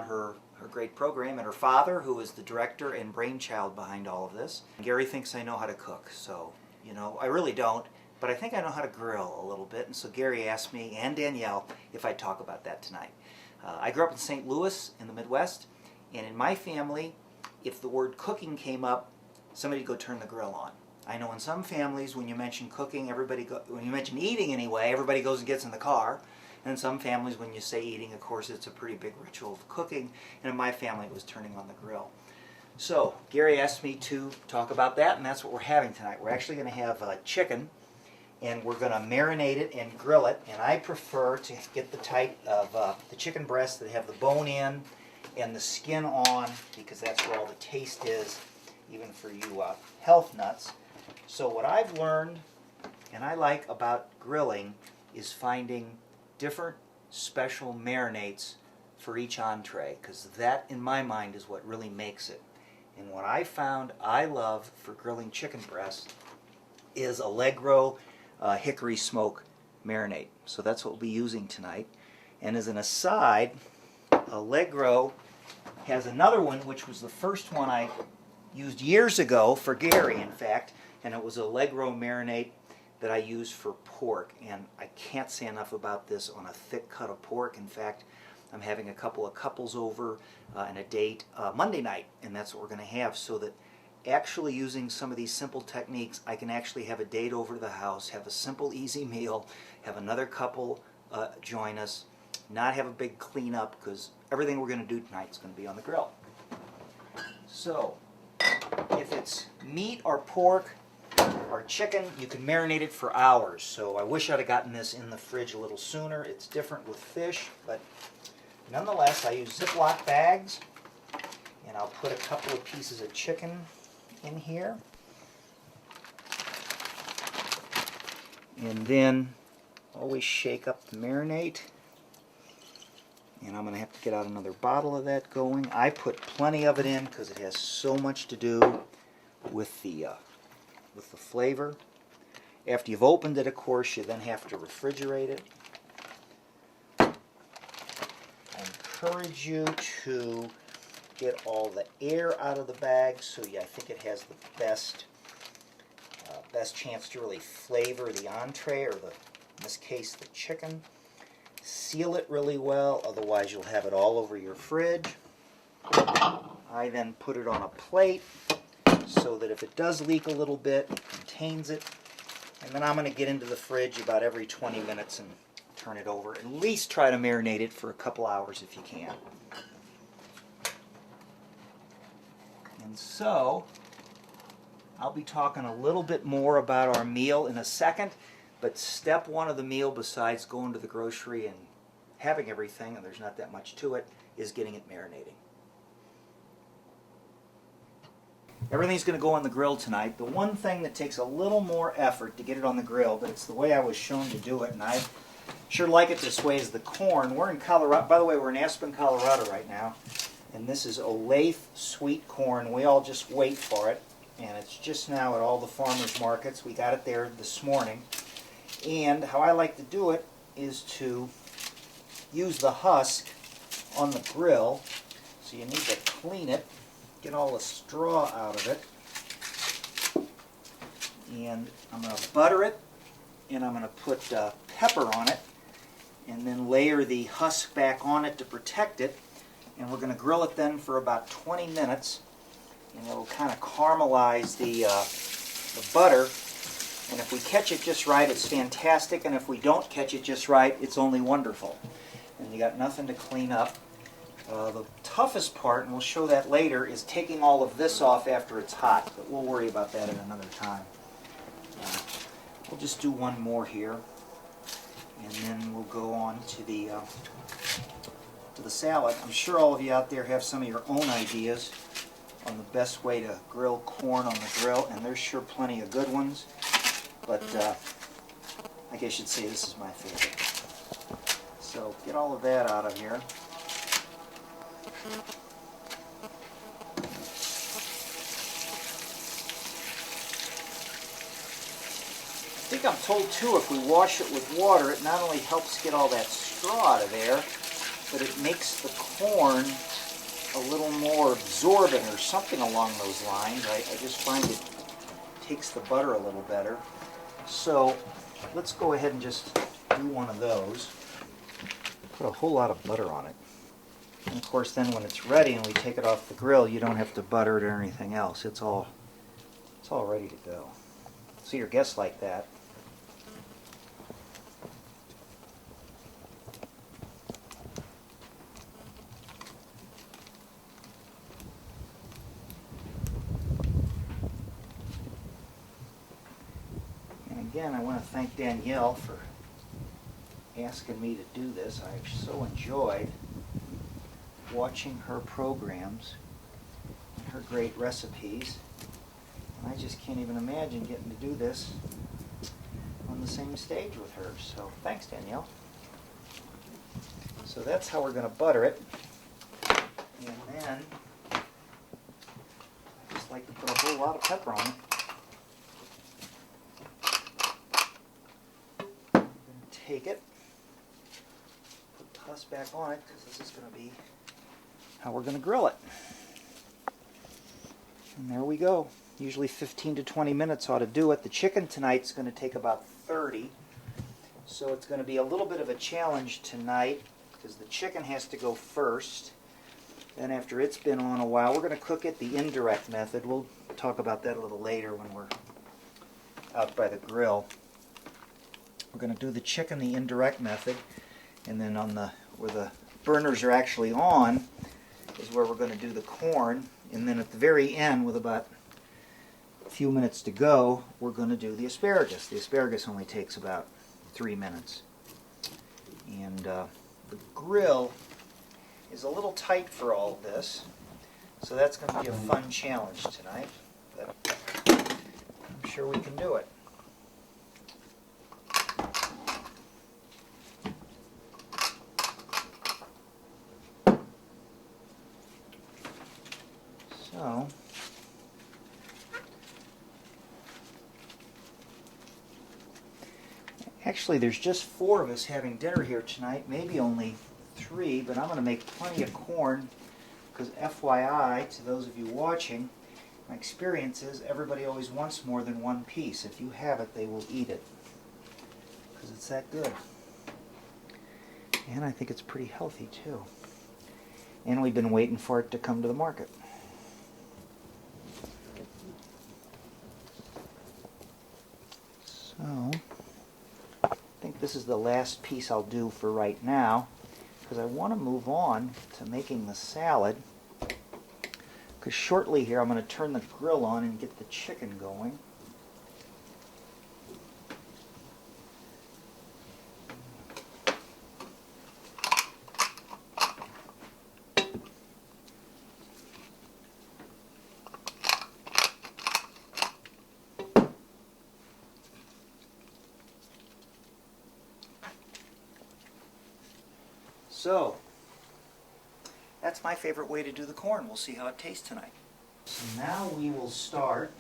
on her great program, and her father, who is the director and brainchild behind all of this. Gary thinks I know how to cook, so, you know, I really don't, but I think I know how to grill a little bit, and so Gary asked me and Danielle if I'd talk about that tonight. I grew up in St. Louis in the Midwest, and in my family, if the word cooking came up, somebody'd go turn the grill on. I know in some families, when you mention cooking, when you mention eating anyway, everybody goes and gets in the car. And in some families, when you say eating, of course, it's a pretty big ritual of cooking. And in my family, it was turning on the grill. So Gary asked me to talk about that, and that's what we're having tonight. We're actually going to have chicken, and we're going to marinate it and grill it. And I prefer to get the type of the chicken breasts that have the bone in and the skin on, because that's where all the taste is, even for you health nuts. So what I've learned, and I like about grilling, is finding different special marinades for each entree, because that, in my mind, is what really makes it. And what I found I love for grilling chicken breast is Allegro hickory smoke marinade. So that's what we'll be using tonight. And as an aside, Allegro has another one, which was the first one I used years ago for Gary, in fact, and it was Allegro marinade that I use for pork. And I can't say enough about this on a thick cut of pork. In fact, I'm having a couple of couples over and a date Monday night, and that's what we're going to have, so that actually using some of these simple techniques, I can actually have a date over to the house, have a simple, easy meal, have another couple join us, not have a big cleanup, because everything we're going to do tonight is going to be on the grill. So, if it's meat or pork or chicken, you can marinate it for hours. So I wish I'd have gotten this in the fridge a little sooner. It's different with fish, but nonetheless, I use Ziploc bags, and I'll put a couple of pieces of chicken in here. And then always shake up the marinade. And I'm going to have to get out another bottle of that going. I put plenty of it in because it has so much to do with the flavor. After you've opened it, of course, you then have to refrigerate it. I encourage you to get all the air out of the bag, so I think it has the best chance to really flavor the entree, or in this case, the chicken. Seal it really well, otherwise you'll have it all over your fridge. I then put it on a plate so that if it does leak a little bit, it contains it. And then I'm going to get into the fridge about every 20 minutes and turn it over. At least try to marinate it for a couple hours if you can. And so, I'll be talking a little bit more about our meal in a second. But step one of the meal, besides going to the grocery and having everything, and there's not that much to it, is getting it marinating. Everything's going to go on the grill tonight. The one thing that takes a little more effort to get it on the grill, but it's the way I was shown to do it, and I sure like it this way, is the corn. We're in Colorado. By the way, we're in Aspen, Colorado right now, and this is Olathe sweet corn. We all just wait for it, and it's just now at all the farmers markets. We got it there this morning. And how I like to do it is to use the husk on the grill. So you need to clean it, get all the straw out of it. And I'm going to butter it, and I'm going to put pepper on it, and then layer the husk back on it to protect it. And we're going to grill it then for about 20 minutes, and it'll kind of caramelize the butter. And if we catch it just right, it's fantastic. And if we don't catch it just right, it's only wonderful. And you got nothing to clean up. The toughest part, and we'll show that later, is taking all of this off after it's hot. But we'll worry about that at another time. We'll just do one more here. And then we'll go on to the salad. I'm sure all of you out there have some of your own ideas on the best way to grill corn on the grill. And there's sure plenty of good ones. But I guess you'd say this is my favorite. So get all of that out of here. I think I'm told too, if we wash it with water, it not only helps get all that straw out of there, but it makes the corn a little more absorbent or something along those lines. I just find it takes the butter a little better. So let's go ahead and just do one of those. Put a whole lot of butter on it. And of course then when it's ready and we take it off the grill, you don't have to butter it or anything else. It's all ready to go. So your guests like that. Again, I want to thank Danielle for asking me to do this. I've so enjoyed watching her programs and her great recipes. And I just can't even imagine getting to do this on the same stage with her. So thanks, Danielle. So that's how we're going to butter it. And then I just like to put a whole lot of pepper on it. Take it, put the husk back on it, because this is going to be how we're going to grill it. And there we go. Usually 15 to 20 minutes ought to do it. The chicken tonight's going to take about 30, so it's going to be a little bit of a challenge tonight, because the chicken has to go first. Then after it's been on a while, we're going to cook it the indirect method. We'll talk about that a little later when we're out by the grill. We're going to do the chicken the indirect method, and then on where the burners are actually on is where we're going to do the corn, and then at the very end, with about a few minutes to go, we're going to do the asparagus. The asparagus only takes about 3 minutes. And the grill is a little tight for all of this, so that's going to be a fun challenge tonight, but I'm sure we can do it. So, actually there's just 4 of us having dinner here tonight, maybe only 3, but I'm going to make plenty of corn, because FYI, to those of you watching, my experience is everybody always wants more than 1 piece. If you have it, they will eat it, because it's that good. And I think it's pretty healthy too. And we've been waiting for it to come to the market. So, I think this is the last piece I'll do for right now, because I want to move on to making the salad, because shortly here I'm going to turn the grill on and get the chicken going. So, that's my favorite way to do the corn. We'll see how it tastes tonight. So now we will start,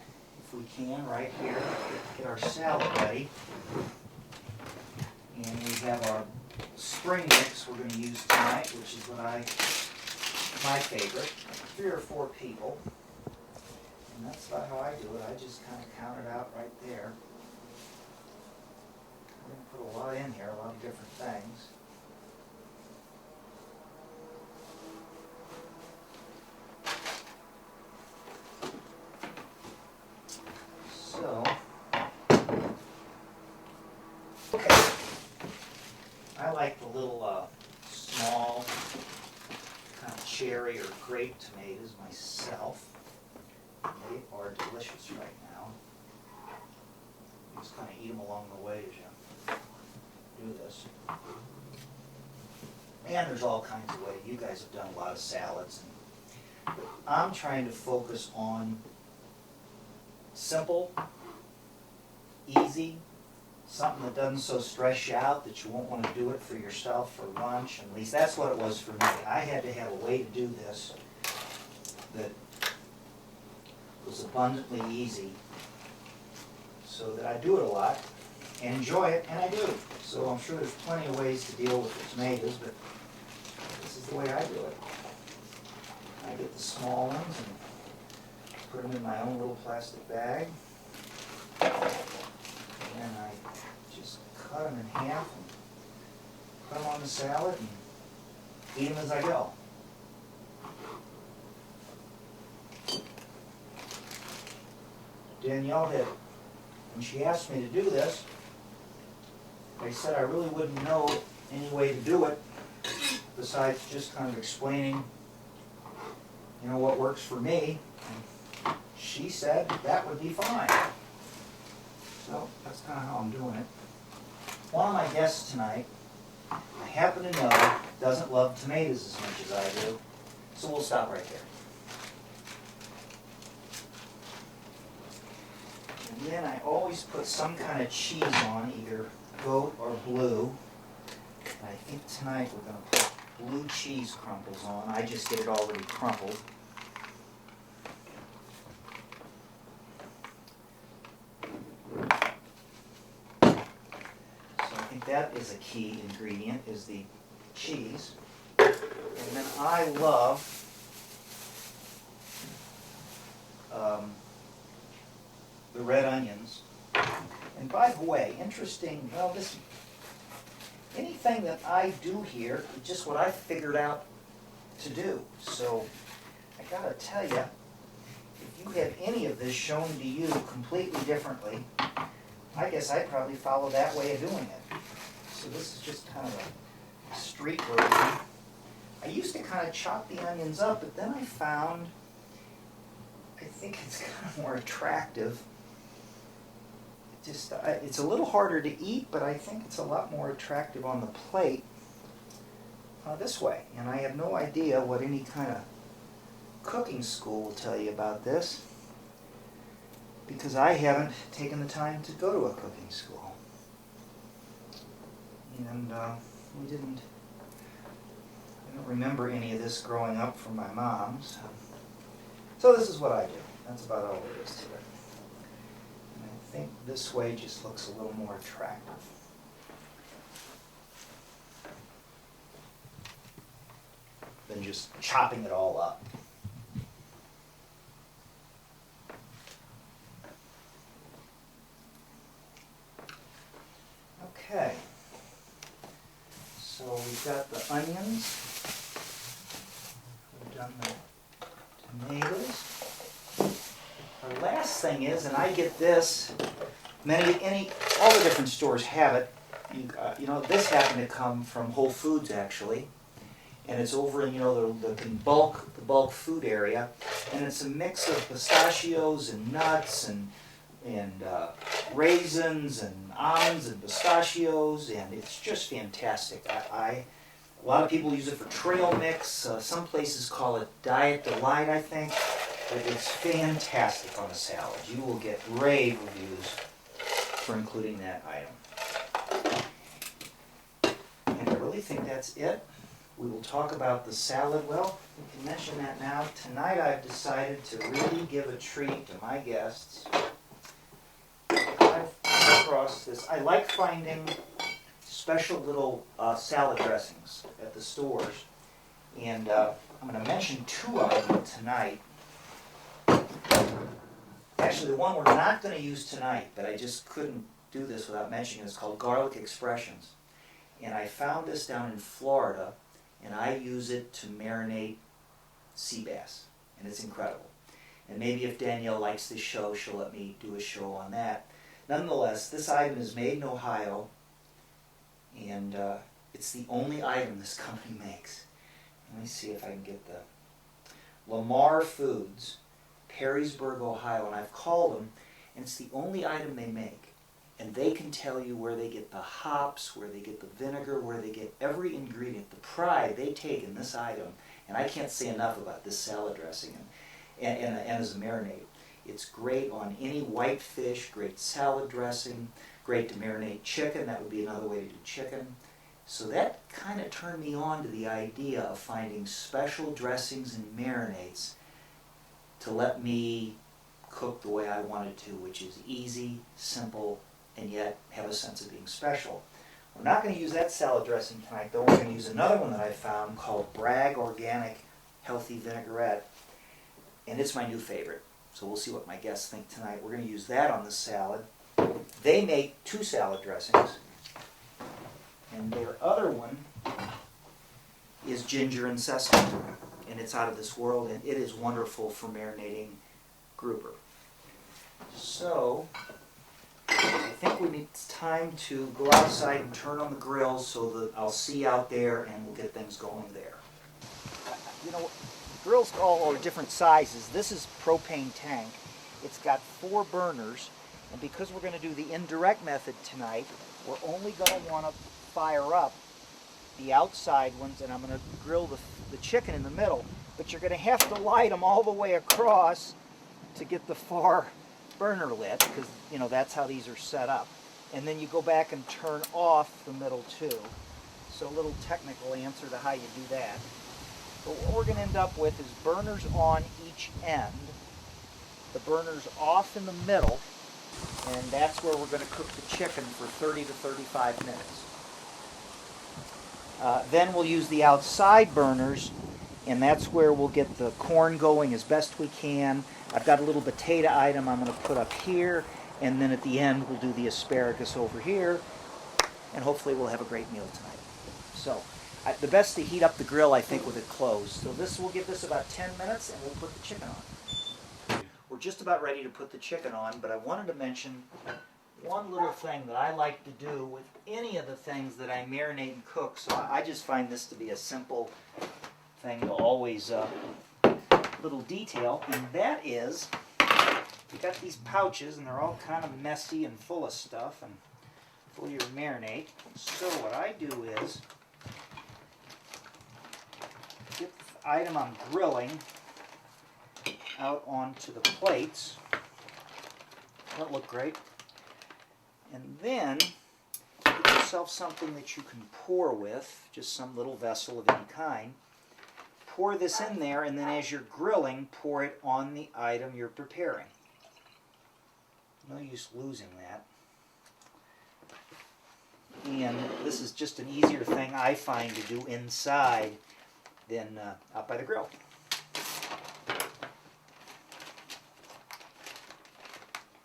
if we can, right here, get our salad ready. And we have our spring mix we're going to use tonight, which is my favorite. 3 or 4 people. And that's about how I do it. I just kind of count it out right there. We're going to put a lot in here, a lot of different things. So, okay, I like the little small kind of cherry or grape tomatoes myself. They are delicious right now. You just kind of eat them along the way as you do this. And there's all kinds of ways. You guys have done a lot of salads. But I'm trying to focus on simple, easy, something that doesn't so stress you out that you won't want to do it for yourself for lunch. At least that's what it was for me. I had to have a way to do this that was abundantly easy so that I do it a lot and enjoy it, and I do. So I'm sure there's plenty of ways to deal with the tomatoes, but this is the way I do it. I get the small ones and put them in my own little plastic bag. And I just cut them in half and put them on the salad and eat them as I go. Danielle had, when she asked me to do this, I said I really wouldn't know any way to do it besides just kind of explaining, you know, what works for me. And she said that would be fine. So that's kind of how I'm doing it. One of my guests tonight, I happen to know, doesn't love tomatoes as much as I do, so we'll stop right there. And then I always put some kind of cheese on, either goat or blue. And I think tonight we're going to put blue cheese crumples on. I just get it already crumpled. So I think that is a key ingredient, is the cheese. And then I love the red onions. And by the way, interesting, well, this, anything that I do here is just what I figured out to do. So I gotta tell you, if you had any of this shown to you completely differently, I guess I'd probably follow that way of doing it. So this is just kind of a street version. I used to kind of chop the onions up, but then I found, I think it's kind of more attractive. Just, it's a little harder to eat, but I think it's a lot more attractive on the plate this way. And I have no idea what any kind of cooking school will tell you about this, because I haven't taken the time to go to a cooking school. And I don't remember any of this growing up from my mom. So this is what I do. That's about all there is to it. I think this way just looks a little more attractive. Than just chopping it all up. Okay. So we've got the onions. We've done the tomatoes. Our last thing is, and I get this, all the different stores have it. You know, this happened to come from Whole Foods actually, and it's over in the bulk food area, and it's a mix of pistachios and nuts and raisins and almonds and pistachios, and it's just fantastic. A lot of people use it for trail mix. Some places call it Diet Delight, I think. But it's fantastic on a salad. You will get rave reviews for including that item. And I really think that's it. We will talk about the salad. Well, we can mention that now. Tonight I've decided to really give a treat to my guests. I've come across this. I like finding special little salad dressings at the stores. And I'm going to mention two of them tonight. Actually, the one we're not going to use tonight, but I just couldn't do this without mentioning it, is called Garlic Expressions. And I found this down in Florida, and I use it to marinate sea bass. And it's incredible. And maybe if Danielle likes this show, she'll let me do a show on that. Nonetheless, this item is made in Ohio, and it's the only item this company makes. Let me see if I can get the Lamar Foods, Perrysburg, Ohio, and I've called them, and it's the only item they make. And they can tell you where they get the hops, where they get the vinegar, where they get every ingredient, the pride they take in this item. And I can't say enough about this salad dressing and as a marinade. It's great on any white fish, great salad dressing, great to marinate chicken. That would be another way to do chicken. So that kind of turned me on to the idea of finding special dressings and marinades to let me cook the way I wanted to, which is easy, simple, and yet have a sense of being special. We're not going to use that salad dressing tonight, though. We're going to use another one that I found called Bragg Organic Healthy Vinaigrette, and it's my new favorite. So we'll see what my guests think tonight. We're going to use that on the salad. They make 2 salad dressings, and their other one is ginger and sesame, and it's out of this world, and it is wonderful for marinating grouper. So I think it's time to go outside and turn on the grill so that I'll see out there and we'll get things going there. You know, grills all are different sizes. This is propane tank. It's got 4 burners, and because we're going to do the indirect method tonight, we're only going to want to fire up the outside ones, and I'm going to grill the chicken in the middle. But you're going to have to light them all the way across to get the far burner lit, because you know that's how these are set up. And then you go back and turn off the middle too. So a little technical answer to how you do that. But what we're going to end up with is burners on each end, the burners off in the middle, and that's where we're going to cook the chicken for 30 to 35 minutes. Then we'll use the outside burners, and that's where we'll get the corn going as best we can. I've got a little potato item I'm going to put up here, and then at the end we'll do the asparagus over here, and hopefully we'll have a great meal tonight. So the best to heat up the grill, I think, with it closed. So we'll give this about 10 minutes, and we'll put the chicken on. We're just about ready to put the chicken on, but I wanted to mention one little thing that I like to do with any of the things that I marinate and cook. So I just find this to be a simple thing to always little detail, and that is you've got these pouches, and they're all kind of messy and full of stuff and full of your marinade. So what I do is get the item I'm grilling out onto the plates. That'll look great. And then get yourself something that you can pour with, just some little vessel of any kind. Pour this in there, and then as you're grilling, pour it on the item you're preparing. No use losing that. And this is just an easier thing I find to do inside than out by the grill.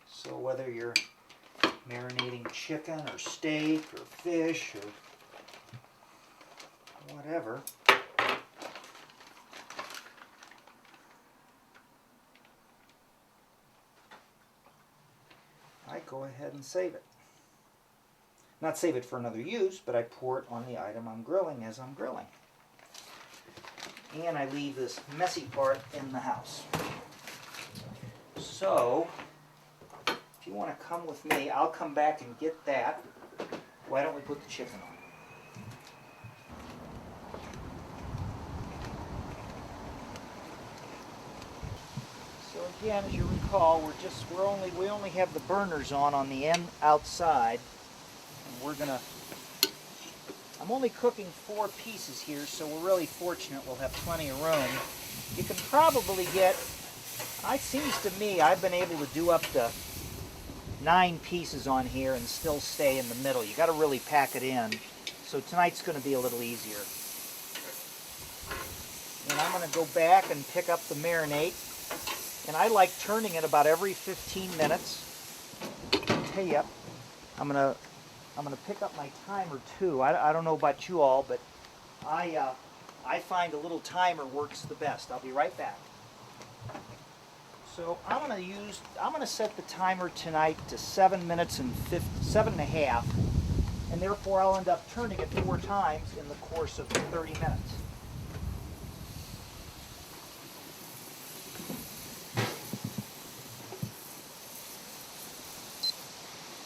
So whether you're marinating chicken or steak or fish or whatever, I go ahead and save it. Not save it for another use, but I pour it on the item I'm grilling as I'm grilling. And I leave this messy part in the house. So if you want to come with me, I'll come back and get that. Why don't we put the chicken on? So again, as you recall, we only have the burners on the end outside, and I'm only cooking 4 pieces here, so we're really fortunate we'll have plenty of room. You can probably get, it seems to me, I've been able to do up to 9 pieces on here and still stay in the middle. You got to really pack it in. So tonight's going to be a little easier. And I'm going to go back and pick up the marinade. And I like turning it about every 15 minutes. Hey, I'm going to pick up my timer too. I don't know about you all, but I find a little timer works the best. I'll be right back. So I'm going to set the timer tonight to 7 minutes and 7.5, and therefore I'll end up turning it 4 times in the course of 30 minutes.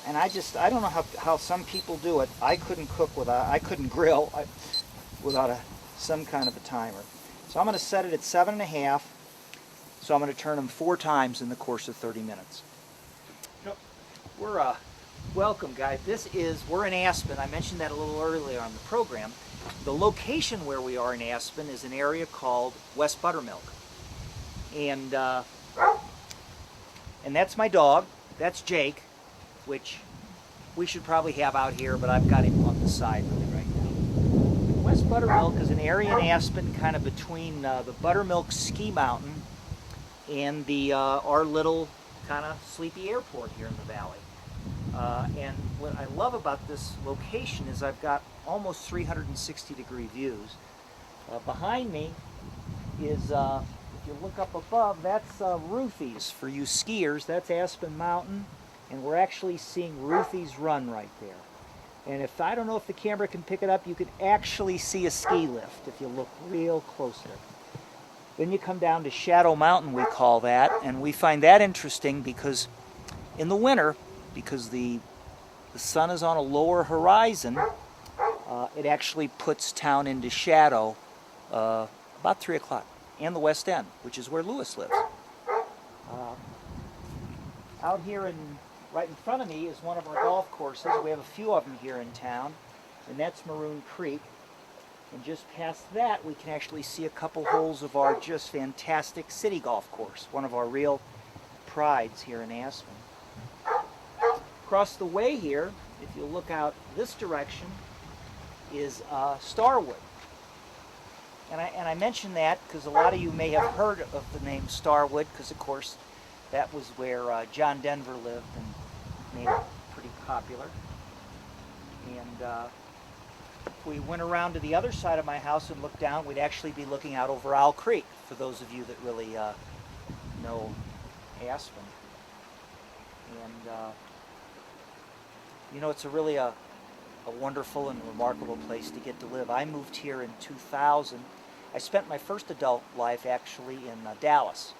And I don't know how some people do it. I couldn't grill without some kind of a timer. So I'm going to set it at 7.5. So I'm going to turn them 4 times in the course of 30 minutes. We're welcome, guys. We're in Aspen. I mentioned that a little earlier on the program. The location where we are in Aspen is an area called West Buttermilk, and that's my dog. That's Jake, which we should probably have out here, but I've got him on the side really right now. West Buttermilk is an area in Aspen kind of between the Buttermilk Ski Mountain and the our little kind of sleepy airport here in the valley. And what I love about this location is I've got almost 360-degree views. Behind me is, if you look up above, that's Ruthies. For you skiers, that's Aspen Mountain, and we're actually seeing Ruthies run right there. And if I don't know if the camera can pick it up, you can actually see a ski lift if you look real closer. Then you come down to Shadow Mountain, we call that, and we find that interesting because in the winter, because the sun is on a lower horizon, it actually puts town into shadow about 3 o'clock, and the West End, which is where Lewis lives. Out here right in front of me is one of our golf courses. We have a few of them here in town, and that's Maroon Creek. And just past that, we can actually see a couple holes of our just fantastic city golf course, one of our real prides here in Aspen. Across the way here, if you look out this direction, is Starwood. And I mention that because a lot of you may have heard of the name Starwood, because of course that was where John Denver lived and made it pretty popular. And if we went around to the other side of my house and looked down, we'd actually be looking out over Owl Creek, for those of you that really know Aspen. And you know, it's really a wonderful and remarkable place to get to live. I moved here in 2000. I spent my first adult life actually in Dallas,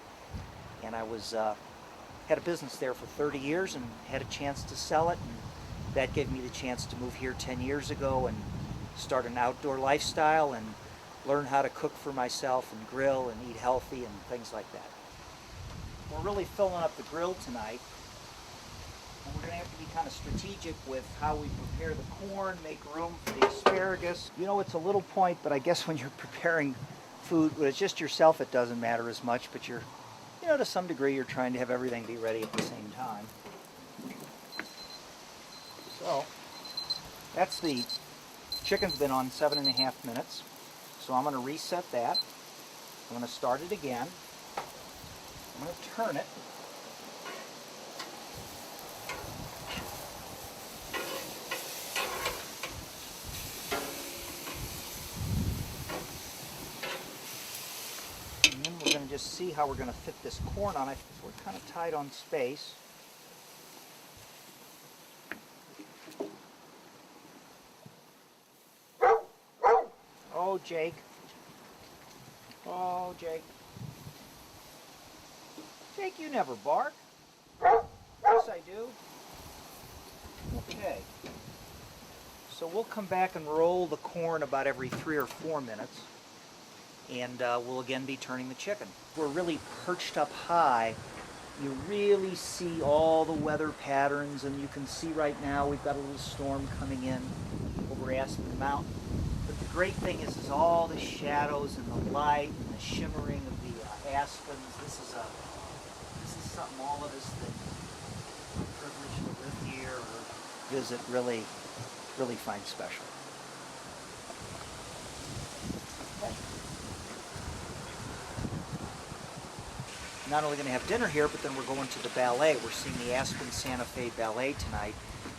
and I was had a business there for 30 years and had a chance to sell it, and that gave me the chance to move here 10 years ago and start an outdoor lifestyle and learn how to cook for myself and grill and eat healthy and things like that. We're really filling up the grill tonight, and we're going to have to be kind of strategic with how we prepare the corn, make room for the asparagus. You know, it's a little point, but I guess when you're preparing food, when it's just yourself, it doesn't matter as much, but you know, to some degree, you're trying to have everything be ready at the same time. So, that's the chicken's been on 7.5 minutes, so I'm going to reset that. I'm going to start it again. I'm going to turn it. And then we're going to just see how we're going to fit this corn on it. We're kind of tight on space. Oh, Jake. Oh, Jake. Jake, you never bark. Yes, I do. Okay. So we'll come back and roll the corn about every 3 or 4 minutes. And we'll again be turning the chicken. We're really perched up high. You really see all the weather patterns, and you can see right now we've got a little storm coming in over Aspen Mountain. But the great thing is all the shadows and the light and the shimmering of the aspens. This is something all of us that are privileged to live here or visit really find special. Okay. Not only going to have dinner here, but then we're going to the ballet. We're seeing the Aspen Santa Fe Ballet tonight.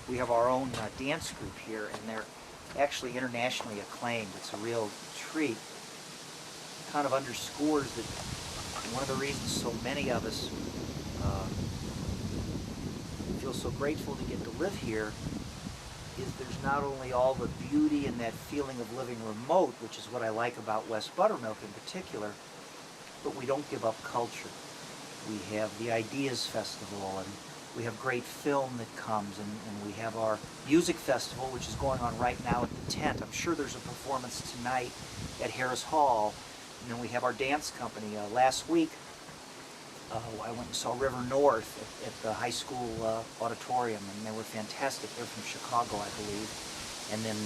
We have our own dance group here, and they're actually internationally acclaimed. It's a real treat. Kind of underscores that one of the reasons so many of us feel so grateful to get to live here is there's not only all the beauty and that feeling of living remote, which is what I like about West Buttermilk in particular, but we don't give up culture. We have the Ideas Festival, and we have great film that comes, and we have our music festival, which is going on right now at the tent. I'm sure there's a performance tonight at Harris Hall, and then we have our dance company. Last week, I went and saw River North at the high school auditorium, and they were fantastic. They're from Chicago, I believe. And then,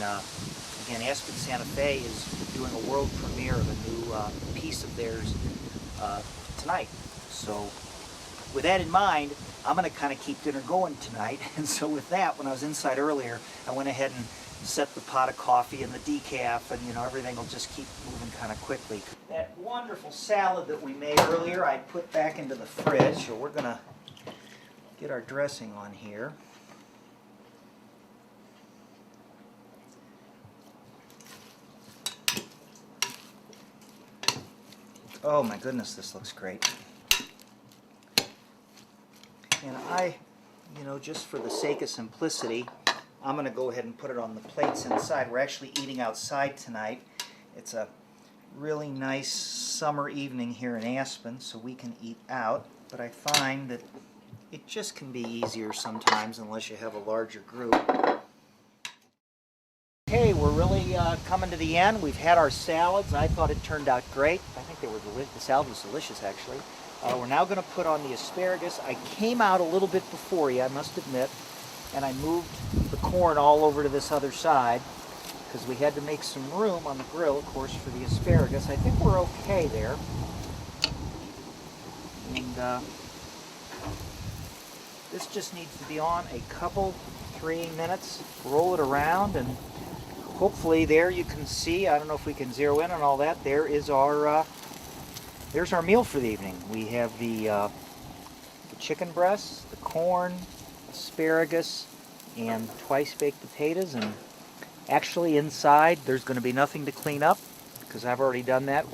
again, Aspen Santa Fe is doing a world premiere of a new piece of theirs tonight. So with that in mind, I'm going to kind of keep dinner going tonight. And so with that, when I was inside earlier, I went ahead and set the pot of coffee and the decaf, and everything will just keep moving kind of quickly. That wonderful salad that we made earlier, I put back into the fridge. So we're going to get our dressing on here. Oh my goodness, this looks great. And just for the sake of simplicity, I'm going to go ahead and put it on the plates inside. We're actually eating outside tonight. It's a really nice summer evening here in Aspen, so we can eat out. But I find that it just can be easier sometimes unless you have a larger group. Okay, we're really coming to the end. We've had our salads. I thought it turned out great. I think the salad was delicious, actually. We're now going to put on the asparagus. I came out a little bit before you, I must admit, and I moved the corn all over to this other side because we had to make some room on the grill, of course, for the asparagus. I think we're okay there. And this just needs to be on a couple, 3 minutes. Roll it around, and hopefully there you can see, I don't know if we can zero in on all that, there's our meal for the evening. We have the chicken breasts, the corn, asparagus, and twice baked potatoes. And actually inside there's going to be nothing to clean up because I've already done that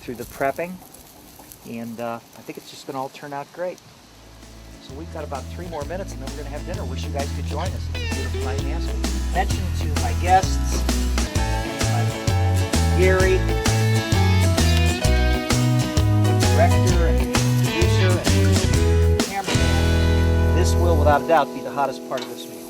through the prepping. And I think it's just going to all turn out great. So we've got about 3 more minutes and then we're going to have dinner. Wish you guys could join us. It's a beautiful night in Aspen. Mention to my guests, Gary, director and producer and cameraman. This will, without a doubt, be the hottest part of this meeting.